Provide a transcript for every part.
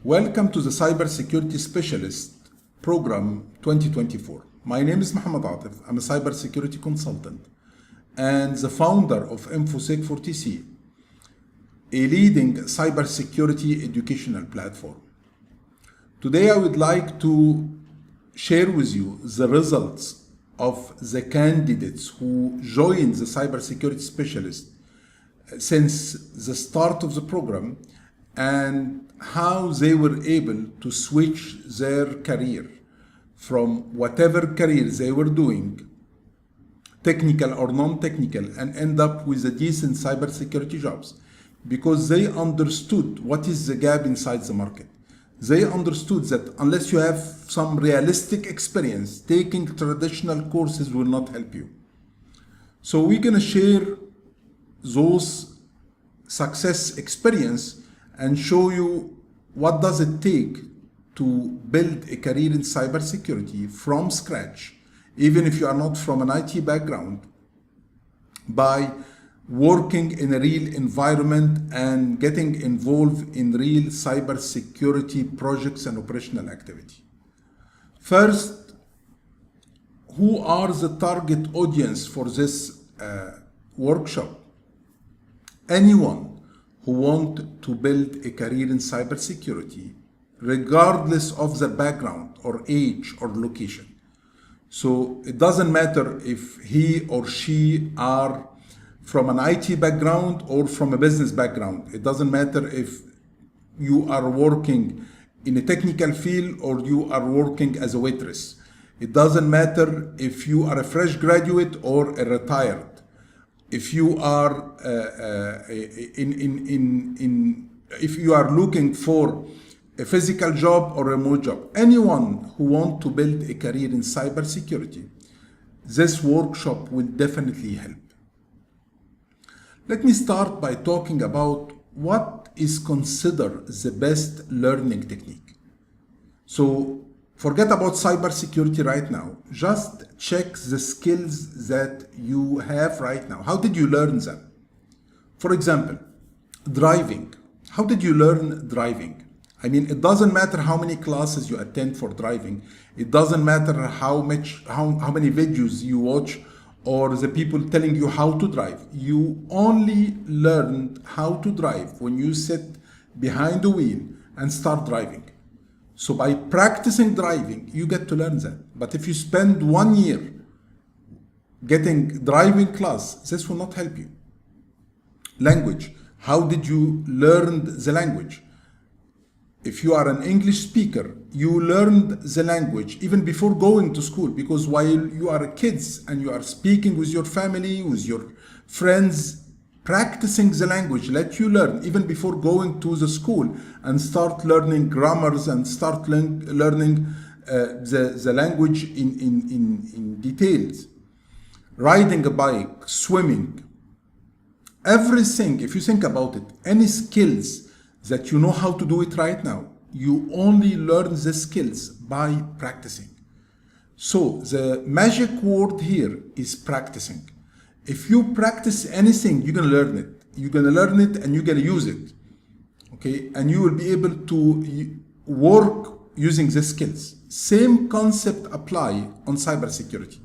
Welcome to the Cybersecurity Specialist Program 2024. My name is Mohammed Atif. I'm a cybersecurity consultant and the founder of InfoSec for TC, a leading cybersecurity educational platform. Today I would like to share with you the results of the candidates who joined the cybersecurity specialist since the start of the program and how they were able to switch their career from whatever career they were doing, technical or non-technical, and end up with a decent cybersecurity jobs because they understood what is the gap inside the market. They understood that unless you have some realistic experience, taking traditional courses will not help you. So we're going to share those success experience and show you what does it take to build a career in cybersecurity from scratch, even if you are not from an IT background, by working in a real environment and getting involved in real cybersecurity projects and operational activity. First, who are the target audience for this workshop? Anyone who want to build a career in cybersecurity, regardless of their background or age or location. So it doesn't matter if he or she are from an IT background or from a business background. It doesn't matter if you are working in a technical field or you are working as a waitress. It doesn't matter if you are a fresh graduate or a retired. If you are if you are looking for a physical job or remote job, anyone who wants to build a career in cybersecurity, this workshop will definitely help. Let me start by talking about what is considered the best learning technique. So forget about cybersecurity right now. Just check the skills that you have right now. How did you learn them? For example, driving. How did you learn driving? I mean, it doesn't matter how many classes you attend for driving. It doesn't matter how many videos you watch or the people telling you how to drive. You only learned how to drive when you sit behind the wheel and start driving. So by practicing driving, you get to learn that. But if you spend 1 year getting driving class, this will not help you. Language. How did you learn the language? If you are an English speaker, you learned the language even before going to school, because while you are kids and you are speaking with your family, with your friends, practicing the language let you learn even before going to the school and start learning grammars and start learning the language in details. Riding a bike, swimming, everything, if you think about it, any skills that you know how to do it right now, you only learn the skills by practicing. So the magic word here is practicing. If you practice anything, you're going to learn it. You're going to learn it and you're going to use it. Okay? And you will be able to work using the skills. Same concept apply on cybersecurity.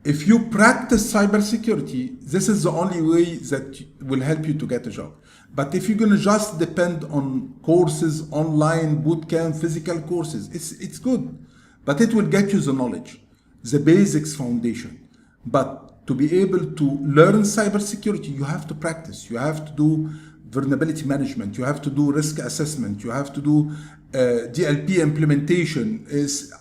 If you practice cybersecurity, this is the only way that will help you to get a job. But if you're going to just depend on courses, online, bootcamp, physical courses, it's good. But it will get you the knowledge, the basics foundation. But to be able to learn cybersecurity, you have to practice. You have to do vulnerability management. You have to do risk assessment. You have to do DLP implementation, is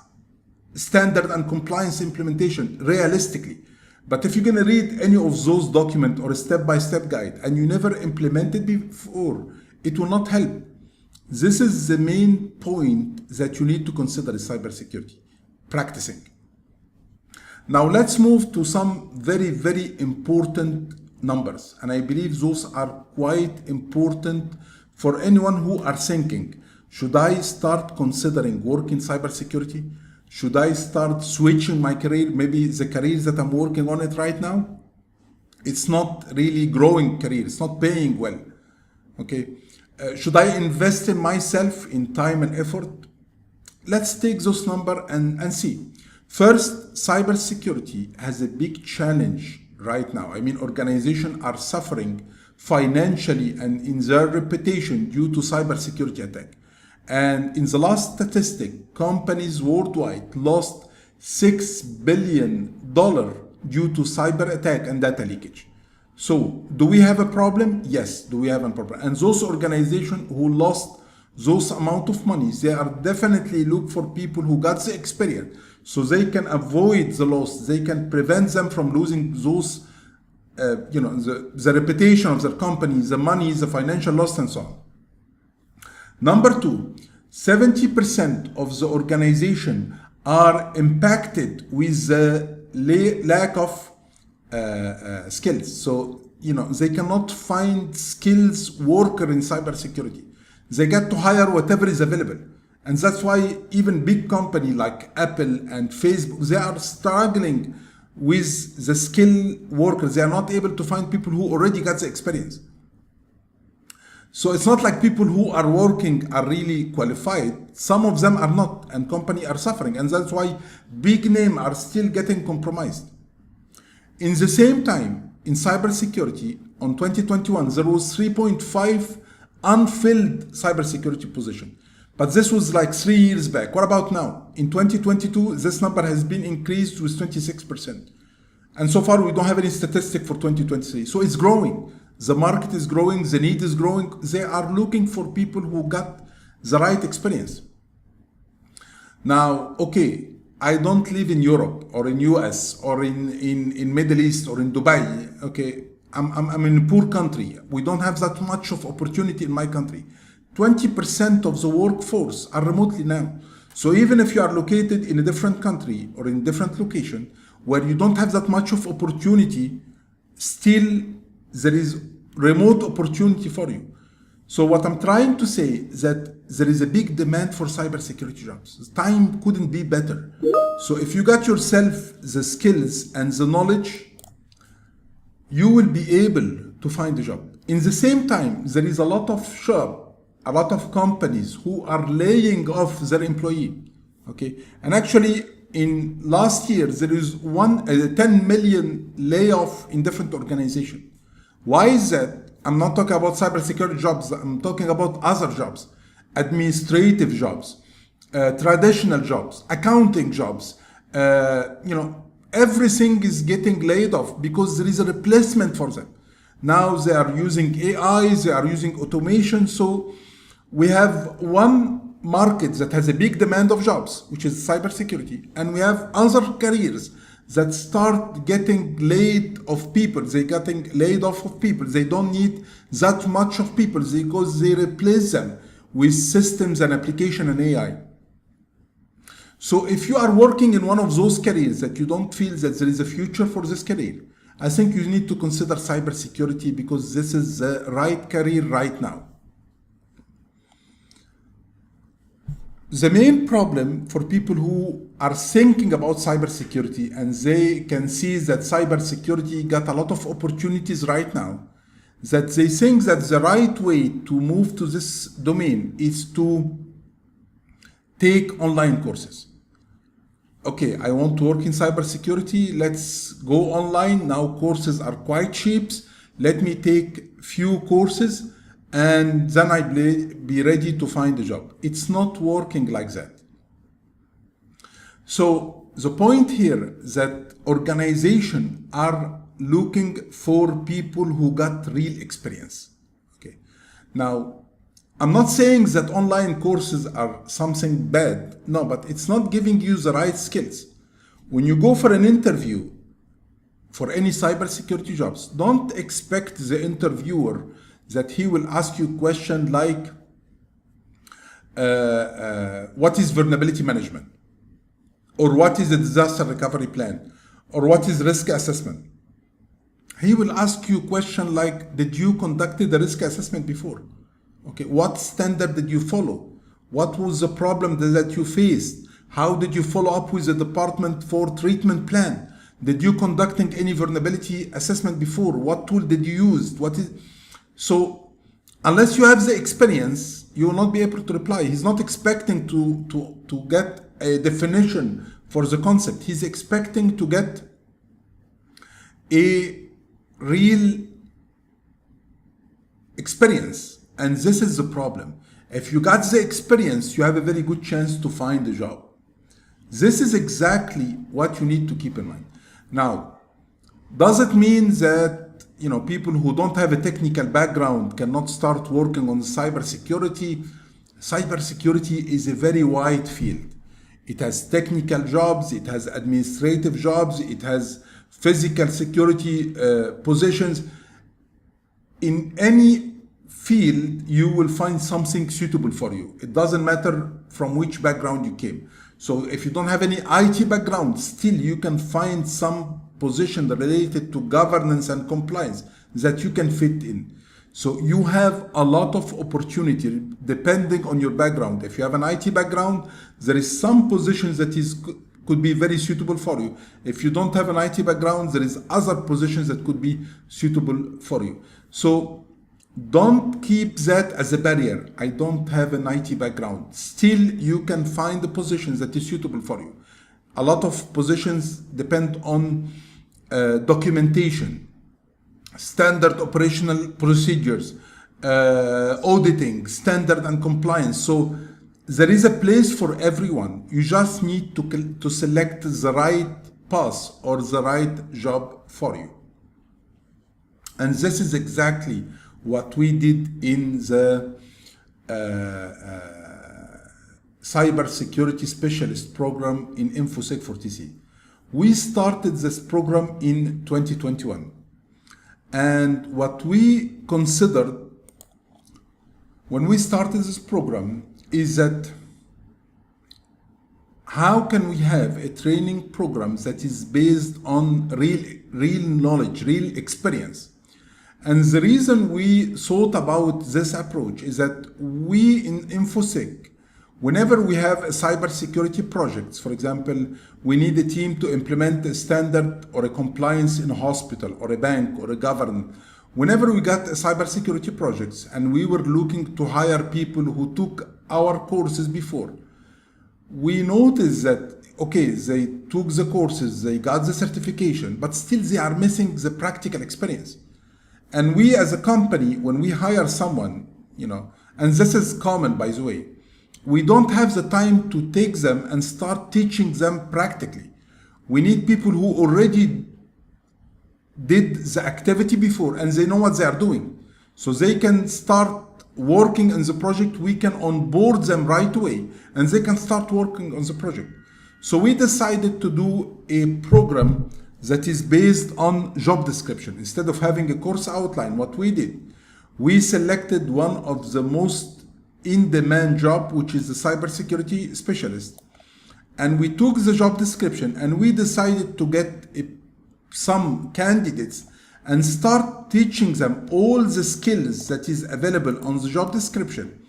standard and compliance implementation realistically. But if you're going to read any of those documents or a step-by-step guide and you never implemented before, it will not help. This is the main point that you need to consider in cybersecurity, practicing. Now let's move to some very, very important numbers. And I believe those are quite important for anyone who are thinking, should I start considering work in cybersecurity? Should I start switching my career? Maybe the career that I'm working on it right now, it's not really growing career. It's not paying well. Okay. Should I invest in myself in time and effort? Let's take those numbers and see. First, cybersecurity has a big challenge right now. I mean, organizations are suffering financially and in their reputation due to cybersecurity attack. And in the last statistic, companies worldwide lost $6 billion due to cyber attack and data leakage. So, do we have a problem? Yes, do we have a problem? And those organizations who lost those amount of money, they are definitely look for people who got the experience, so they can avoid the loss. They can prevent them from losing those, the reputation of their company, the money, the financial loss, and so on. Number two, 70% of the organization are impacted with the lack of skills. So, they cannot find skills worker in cybersecurity. They get to hire whatever is available. And that's why even big company like Apple and Facebook, they are struggling with the skilled workers. They are not able to find people who already got the experience. So it's not like people who are working are really qualified. Some of them are not, and companies are suffering. And that's why big names are still getting compromised. In the same time, in cybersecurity, on 2021, there was 3.5 unfilled cybersecurity position. But this was like 3 years back. What about now? In 2022, this number has been increased with 26%. And so far, we don't have any statistic for 2023. So it's growing. The market is growing. The need is growing. They are looking for people who got the right experience. Now, okay, I don't live in Europe or in US or in Middle East or in Dubai. Okay, I'm in a poor country. We don't have that much of opportunity in my country. 20% of the workforce are remotely now. So even if you are located in a different country or in a different location where you don't have that much of opportunity, still there is remote opportunity for you. So what I'm trying to say is that there is a big demand for cybersecurity jobs. Time couldn't be better. So if you got yourself the skills and the knowledge, you will be able to find a job. In the same time, there is a lot of companies who are laying off their employee. Okay, and actually in last year there is 10 million layoff in different organizations. Why is that? I'm not talking about cybersecurity jobs. I'm talking about other jobs, administrative jobs, traditional jobs, accounting jobs. Everything is getting laid off because there is a replacement for them. Now they are using AI, they are using automation. So we have one market that has a big demand of jobs, which is cybersecurity, and we have other careers that start getting laid off people. They're getting laid off of people. They don't need that much of people because they replace them with systems and application and AI. So if you are working in one of those careers that you don't feel that there is a future for this career, I think you need to consider cybersecurity because this is the right career right now. The main problem for people who are thinking about cybersecurity and they can see that cybersecurity got a lot of opportunities right now, that they think that the right way to move to this domain is to take online courses. Okay, I want to work in cybersecurity. Let's go online. Now courses are quite cheap. Let me take few courses and then I be ready to find a job. It's not working like that. So the point here is that organizations are looking for people who got real experience. Okay. Now, I'm not saying that online courses are something bad. No, but it's not giving you the right skills. When you go for an interview for any cybersecurity jobs, don't expect the interviewer that he will ask you a question like, what is vulnerability management? Or what is a disaster recovery plan? Or what is risk assessment? He will ask you a question like, did you conduct the risk assessment before? Okay, what standard did you follow? What was the problem that you faced? How did you follow up with the department for treatment plan? Did you conducting any vulnerability assessment before? What tool did you use? So unless you have the experience, you will not be able to reply. He's not expecting to get a definition for the concept. He's expecting to get a real experience. And this is the problem. If you got the experience, you have a very good chance to find a job. This is exactly what you need to keep in mind. Now, does it mean that people who don't have a technical background cannot start working on cybersecurity? Cybersecurity is a very wide field. It has technical jobs, it has administrative jobs, it has physical security positions. In any field, you will find something suitable for you. It doesn't matter from which background you came. So if you don't have any IT background, still you can find some position related to governance and compliance that you can fit in. So you have a lot of opportunity depending on your background. If you have an IT background, there is some positions that could be very suitable for you. If you don't have an IT background, there is other positions that could be suitable for you. So don't keep that as a barrier. I don't have an IT background. Still, you can find the positions that is suitable for you. A lot of positions depend on documentation, standard operational procedures, auditing, standard and compliance. So there is a place for everyone. You just need to select the right path or the right job for you. And this is exactly what we did in the cybersecurity specialist program in InfoSec 40C. We started this program in 2021. And what we considered when we started this program is that how can we have a training program that is based on real knowledge, real experience? And the reason we thought about this approach is that we in InfoSec, whenever we have a cybersecurity project, for example, we need a team to implement a standard or a compliance in a hospital or a bank or a government. Whenever we got a cybersecurity projects and we were looking to hire people who took our courses before, we noticed that, okay, they took the courses, they got the certification, but still they are missing the practical experience. And we as a company, when we hire someone, and this is common, by the way, we don't have the time to take them and start teaching them practically. We need people who already did the activity before and they know what they are doing. So they can start working on the project. We can onboard them right away and they can start working on the project. So we decided to do a program that is based on job description. Instead of having a course outline, what we did, we selected one of the most in-demand job, which is the cybersecurity specialist. And we took the job description and we decided to get some candidates and start teaching them all the skills that is available on the job description,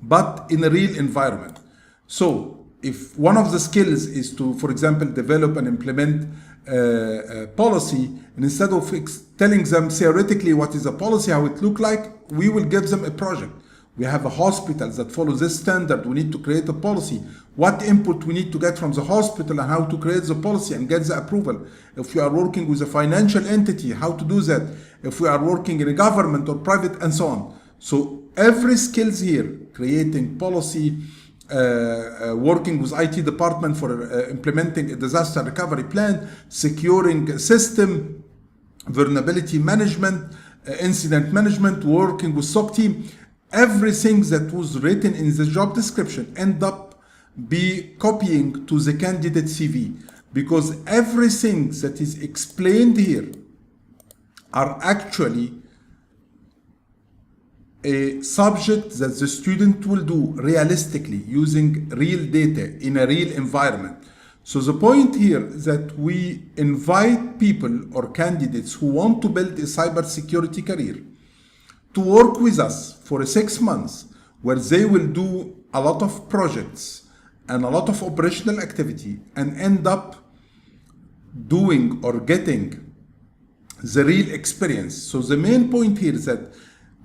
but in a real environment. So if one of the skills is to, for example, develop and implement a policy, and instead of telling them theoretically what is a policy, how it look like, we will give them a project. We have a hospital that follows this standard. We need to create a policy. What input we need to get from the hospital and how to create the policy and get the approval. If we are working with a financial entity, how to do that. If we are working in a government or private and so on. So every skills here, creating policy, working with IT department for implementing a disaster recovery plan, securing a system, vulnerability management, incident management, working with SOC team. Everything that was written in the job description end up be copying to the candidate CV, because everything that is explained here are actually a subject that the student will do realistically using real data in a real environment. So the point here is that we invite people or candidates who want to build a cybersecurity career to work with us for 6 months, where they will do a lot of projects and a lot of operational activity and end up doing or getting the real experience. So the main point here is that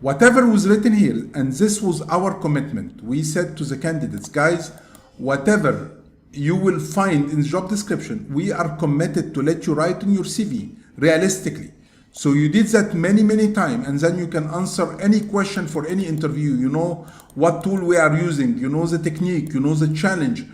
Whatever was written here, and this was our commitment, we said to the candidates, guys, whatever you will find in the job description, we are committed to let you write in your CV realistically. So you did that many, many times, and then you can answer any question for any interview. You know what tool we are using, you know the technique, you know the challenge.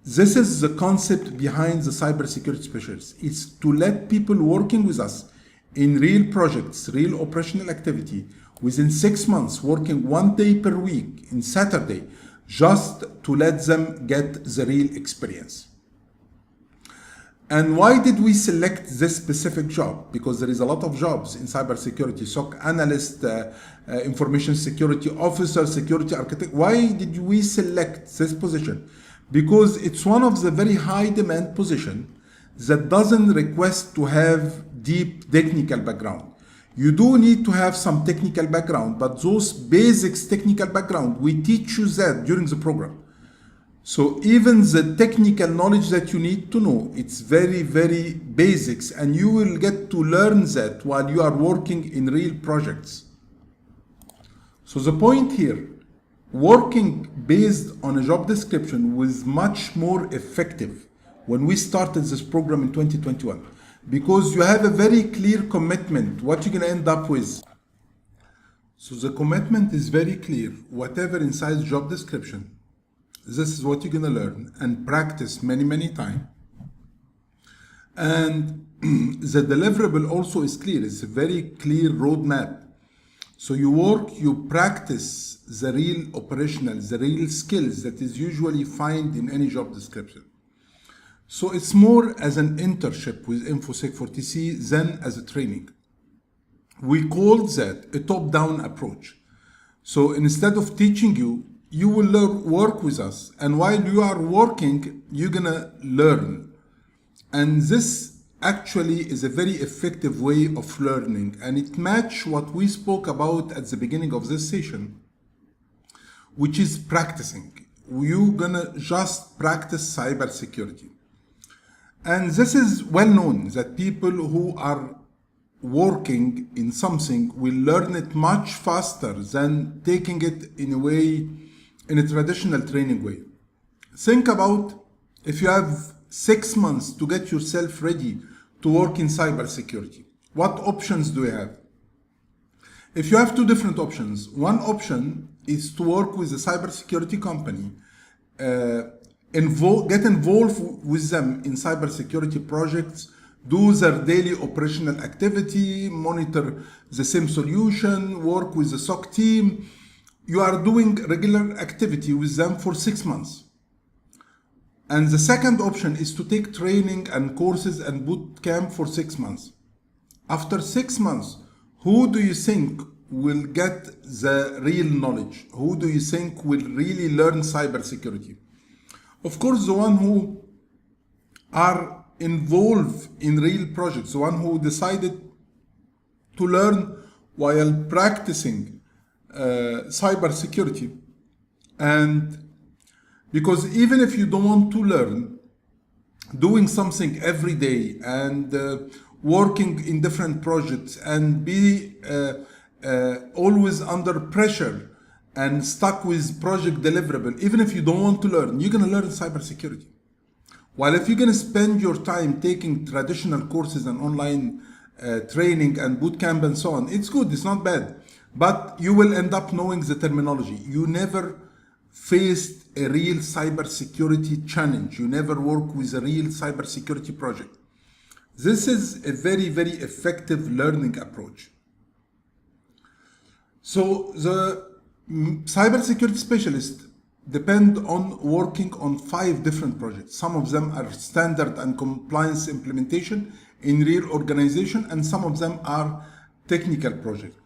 This is the concept behind the cybersecurity specialist. It's to let people working with us in real projects, real operational activity, within 6 months, working 1 day per week in Saturday, just to let them get the real experience. And why did we select this specific job? Because there is a lot of jobs in cybersecurity, SOC analyst, information security officer, security architect. Why did we select this position? Because it's one of the very high demand position that doesn't request to have deep technical background. You do need to have some technical background, but those basics technical background, we teach you that during the program. So even the technical knowledge that you need to know, it's very, very basics, and you will get to learn that while you are working in real projects. So the point here, working based on a job description was much more effective when we started this program in 2021, because you have a very clear commitment, what you're gonna end up with. So the commitment is very clear. Whatever inside job description, this is what you're gonna learn and practice many, many times. And the deliverable also is clear. It's a very clear roadmap. So you work, you practice the real operational, the real skills that is usually found in any job description. So it's more as an internship with InfoSec 40C than as a training. We call that a top-down approach. So instead of teaching you, you will work with us. And while you are working, you're gonna learn. And this actually is a very effective way of learning. And it matches what we spoke about at the beginning of this session, which is practicing. You're gonna just practice cybersecurity. And this is well known that people who are working in something will learn it much faster than taking it in a way, in a traditional training way. Think about if you have 6 months to get yourself ready to work in cybersecurity. What options do you have? If you have two different options, one option is to work with a cybersecurity company, get involved with them in cybersecurity projects, do their daily operational activity, monitor the same solution, work with the SOC team. You are doing regular activity with them for 6 months. And the second option is to take training and courses and boot camp for 6 months. After 6 months, who do you think will get the real knowledge? Who do you think will really learn cybersecurity? Of course, the one who are involved in real projects, the one who decided to learn while practicing cybersecurity. And because even if you don't want to learn, doing something every day and working in different projects and be always under pressure and stuck with project deliverable, even if you don't want to learn, you're going to learn cybersecurity. While if you're going to spend your time taking traditional courses and online training and boot camp and so on, it's good, it's not bad. But you will end up knowing the terminology. You never faced a real cybersecurity challenge. You never work with a real cybersecurity project. This is a very, very effective learning approach. So the cybersecurity specialist depend on working on 5 different projects. Some of them are standard and compliance implementation in real organization, and some of them are technical projects.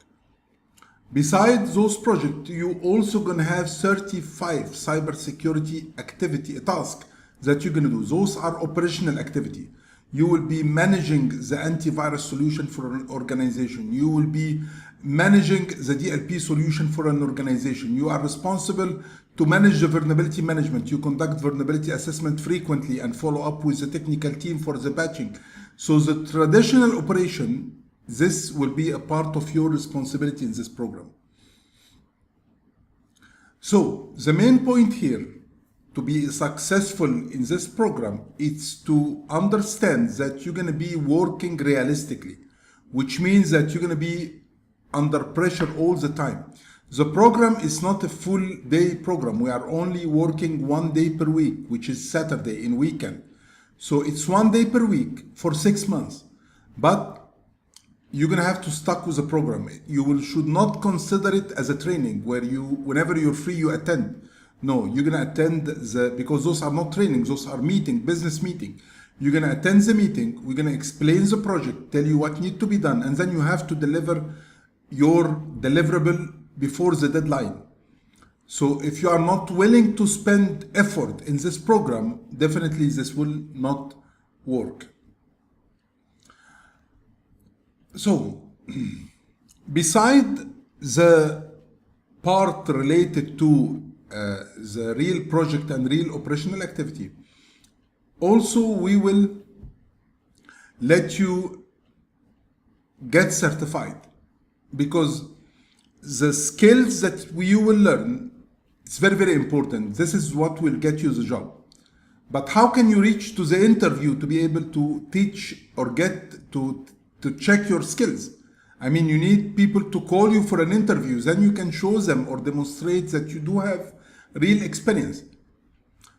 Besides those projects, you also gonna have 35 cybersecurity activity tasks that you're gonna do. Those are operational activity. You will be managing the antivirus solution for an organization. You will be managing the DLP solution for an organization. You are responsible to manage the vulnerability management. You conduct vulnerability assessment frequently and follow up with the technical team for the patching. So the traditional operation, this will be a part of your responsibility in this program. So the main point here to be successful in this program is to understand that you're going to be working realistically, which means that you're going to be under pressure all the time. The program is not a full day program. We are only working 1 day per week, which is Saturday in weekend. So it's 1 day per week for 6 months. But you're gonna have to stuck with the program. Should not consider it as a training where whenever you're free, you attend. No, you're gonna attend because those are not trainings, those are business meeting. You're gonna attend the meeting, we're gonna explain the project, tell you what needs to be done, and then you have to deliver your deliverable before the deadline. So if you are not willing to spend effort in this program, definitely this will not work. So, beside the part related to the real project and real operational activity, also we will let you get certified, because the skills that you will learn, it's very, very important. This is what will get you the job. But how can you reach to the interview to be able to teach or get to check your skills? I mean, you need people to call you for an interview, then you can show them or demonstrate that you do have real experience.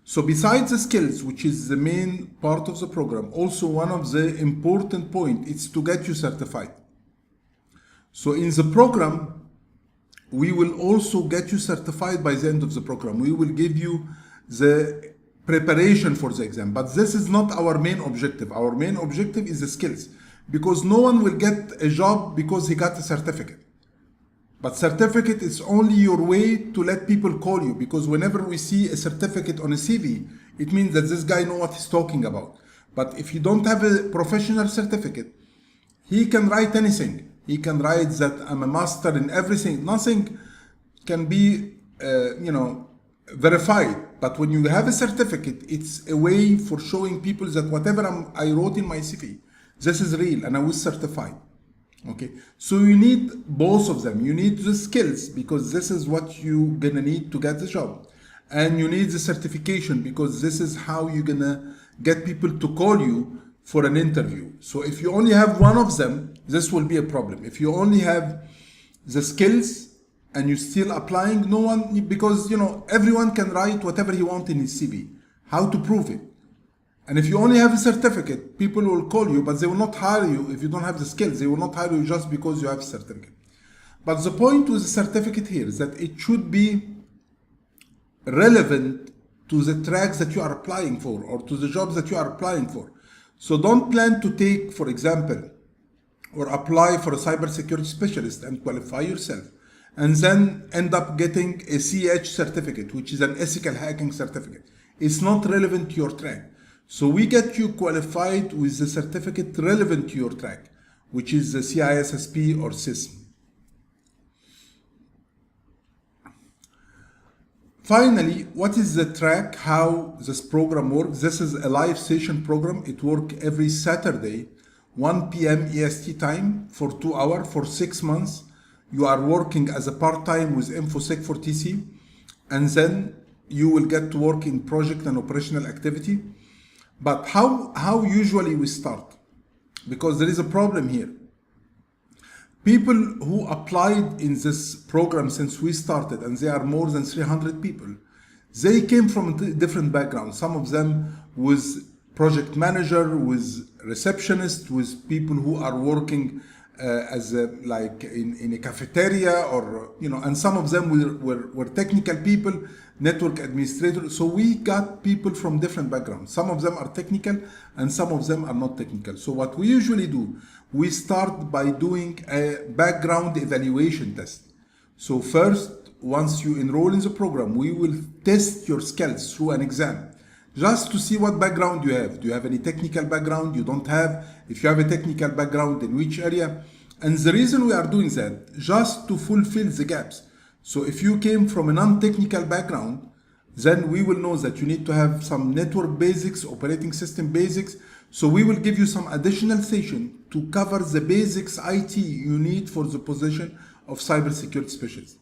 So besides the skills, which is the main part of the program, also one of the important points is to get you certified. So in the program, we will also get you certified by the end of the program. We will give you the preparation for the exam, but this is not our main objective. Our main objective is the skills, because no one will get a job because he got a certificate. But certificate is only your way to let people call you, because whenever we see a certificate on a CV, it means that this guy knows what he's talking about. But if you don't have a professional certificate, he can write anything. He can write that I'm a master in everything. Nothing can be, verified. But when you have a certificate, it's a way for showing people that whatever I wrote in my CV, this is real and I was certified. Okay, so you need both of them. You need the skills, because this is what you're gonna need to get the job, and you need the certification, because this is how you're gonna get people to call you for an interview. So if you only have one of them, this will be a problem. If you only have the skills and you're still applying, no one, because everyone can write whatever he wants in his CV. How to prove it? And if you only have a certificate, people will call you, but they will not hire you if you don't have the skills. They will not hire you just because you have a certificate. But the point with the certificate here is that it should be relevant to the tracks that you are applying for, or to the jobs that you are applying for. So don't plan to take, for example, or apply for a cybersecurity specialist and qualify yourself, and then end up getting a CH certificate, which is an ethical hacking certificate. It's not relevant to your track. So we get you qualified with the certificate relevant to your track, which is the CISSP or CISM. Finally, what is the track? How this program works? This is a live session program. It works every Saturday, 1 p.m. EST time for 2 hours for 6 months. You are working as a part-time with InfoSec for TC, and then you will get to work in project and operational activity. But how usually we start? Because there is a problem here. People who applied in this program since we started, and there are more than 300 people, they came from different backgrounds. Some of them with project manager, with receptionist, with people who are working like in a cafeteria, or and some of them were technical people, network administrators. So we got people from different backgrounds. Some of them are technical and some of them are not technical. So what we usually do, we start by doing a background evaluation test. So first, once you enroll in the program, we will test your skills through an exam, just to see what background you have. Do you have any technical background? You don't have? If you have a technical background, in which area? And the reason we are doing that, just to fulfill the gaps. So if you came from a non-technical background, then we will know that you need to have some network basics, operating system basics. So we will give you some additional session to cover the basics IT you need for the position of cybersecurity specialist.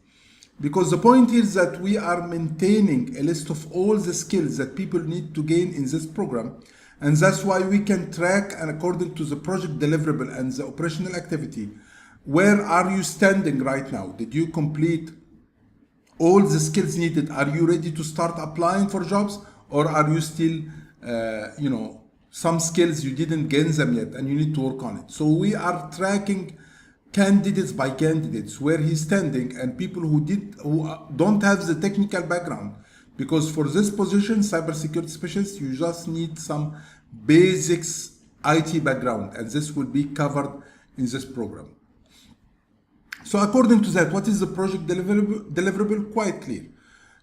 Because the point is that we are maintaining a list of all the skills that people need to gain in this program. And that's why we can track, and according to the project deliverable and the operational activity, where are you standing right now? Did you complete all the skills needed? Are you ready to start applying for jobs? Or are you still, some skills you didn't gain them yet and you need to work on it? So we are tracking candidates by candidates, where he's standing, and people who don't have the technical background. Because for this position, cybersecurity specialist, you just need some basics IT background, and this will be covered in this program. So according to that, what is the project deliverable? Quite clear.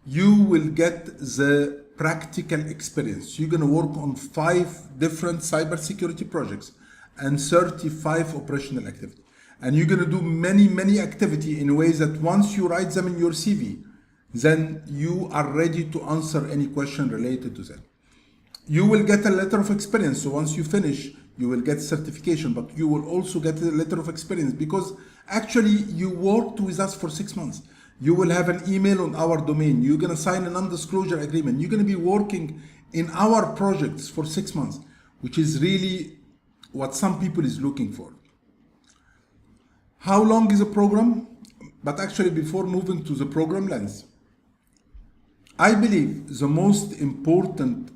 You will get the practical experience. You're going to work on 5 different cybersecurity projects and 35 operational activities. And you're going to do many activity in ways that once you write them in your CV, then you are ready to answer any question related to that. You will get a letter of experience. So once you finish, you will get certification, but you will also get a letter of experience because actually you worked with us for 6 months. You will have an email on our domain. You're going to sign a non-disclosure agreement. You're going to be working in our projects for 6 months, which is really what some people is looking for. How long is a program? But actually, before moving to the program length, I believe the most important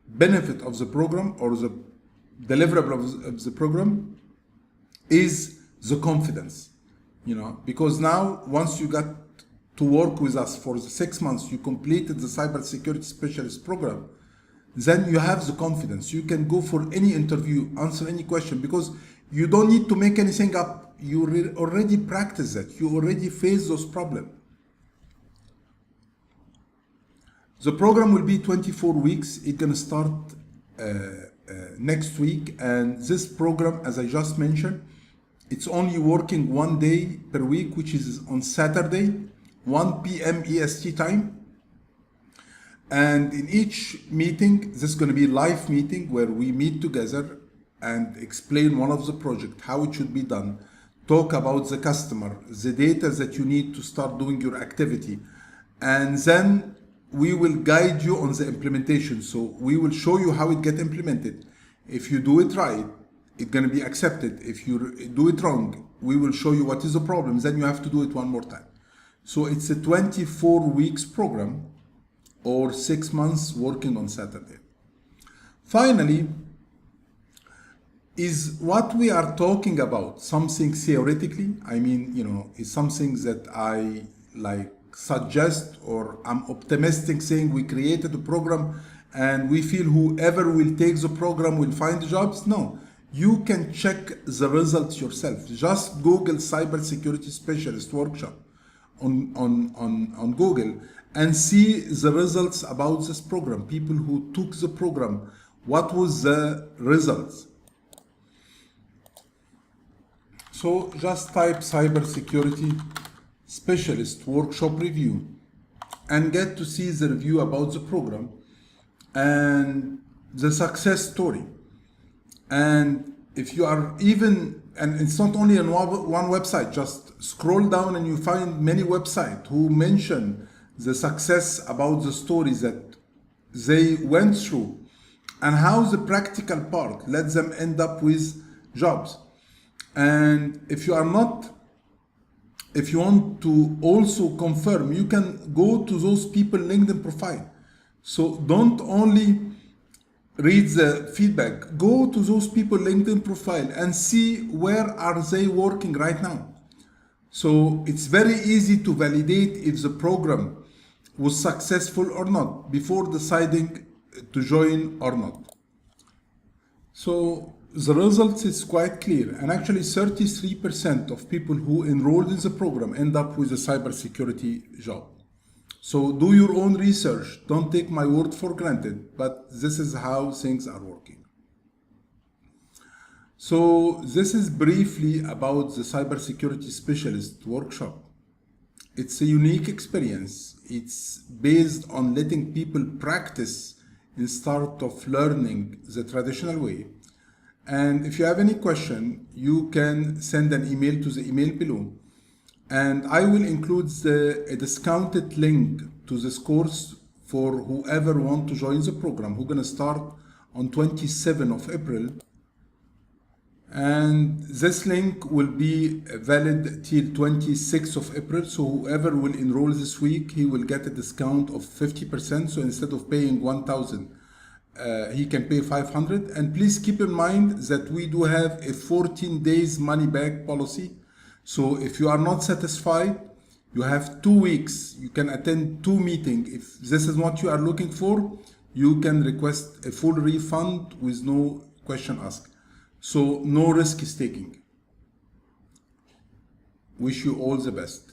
benefit of the program, or the deliverable of the program, is the confidence. Because now once you got to work with us for the 6 months, you completed the cybersecurity specialist program, then you have the confidence. You can go for any interview, answer any question, because you don't need to make anything up. You already practice that. You already face those problems. The program will be 24 weeks. It's going to start next week. And this program, as I just mentioned, it's only working 1 day per week, which is on Saturday, 1 p.m. EST time. And in each meeting, this is going to be a live meeting where we meet together and explain one of the project, how it should be done, talk about the customer, the data that you need to start doing your activity. And then we will guide you on the implementation. So we will show you how it gets implemented. If you do it right, it's going to be accepted. If you do it wrong, we will show you what is the problem. Then you have to do it one more time. So it's a 24 weeks program, or 6 months working on Saturday. Finally, is what we are talking about something theoretically? I mean, is something that I suggest, or I'm optimistic saying we created a program and we feel whoever will take the program will find jobs? No, you can check the results yourself. Just Google cybersecurity specialist workshop on Google and see the results about this program. People who took the program, what was the results? So just type cybersecurity specialist workshop review and get to see the review about the program and the success story. And if you are and it's not only on one website, just scroll down and you find many websites who mention the success about the stories that they went through and how the practical part led them end up with jobs. And if you want to also confirm, you can go to those people LinkedIn profile. So don't only read the feedback, go to those people LinkedIn profile and see where are they working right now. So it's very easy to validate if the program was successful or not before deciding to join or not. So the results is quite clear, and actually 33% of people who enrolled in the program end up with a cybersecurity job. So do your own research, don't take my word for granted, but this is how things are working. So this is briefly about the cybersecurity specialist workshop. It's a unique experience. It's based on letting people practice instead of learning the traditional way. And if you have any question, you can send an email to the email below. And I will include a discounted link to this course for whoever want to join the program. We're gonna start on 27th of April. And this link will be valid till 26th of April. So whoever will enroll this week, he will get a discount of 50%. So instead of paying 1,000, he can pay 500. And please keep in mind that we do have a 14 days money back policy. So if you are not satisfied, you have 2 weeks. You can attend 2 meetings. If this is what you are looking for, you can request a full refund with no question asked. So no risk is taking. Wish you all the best.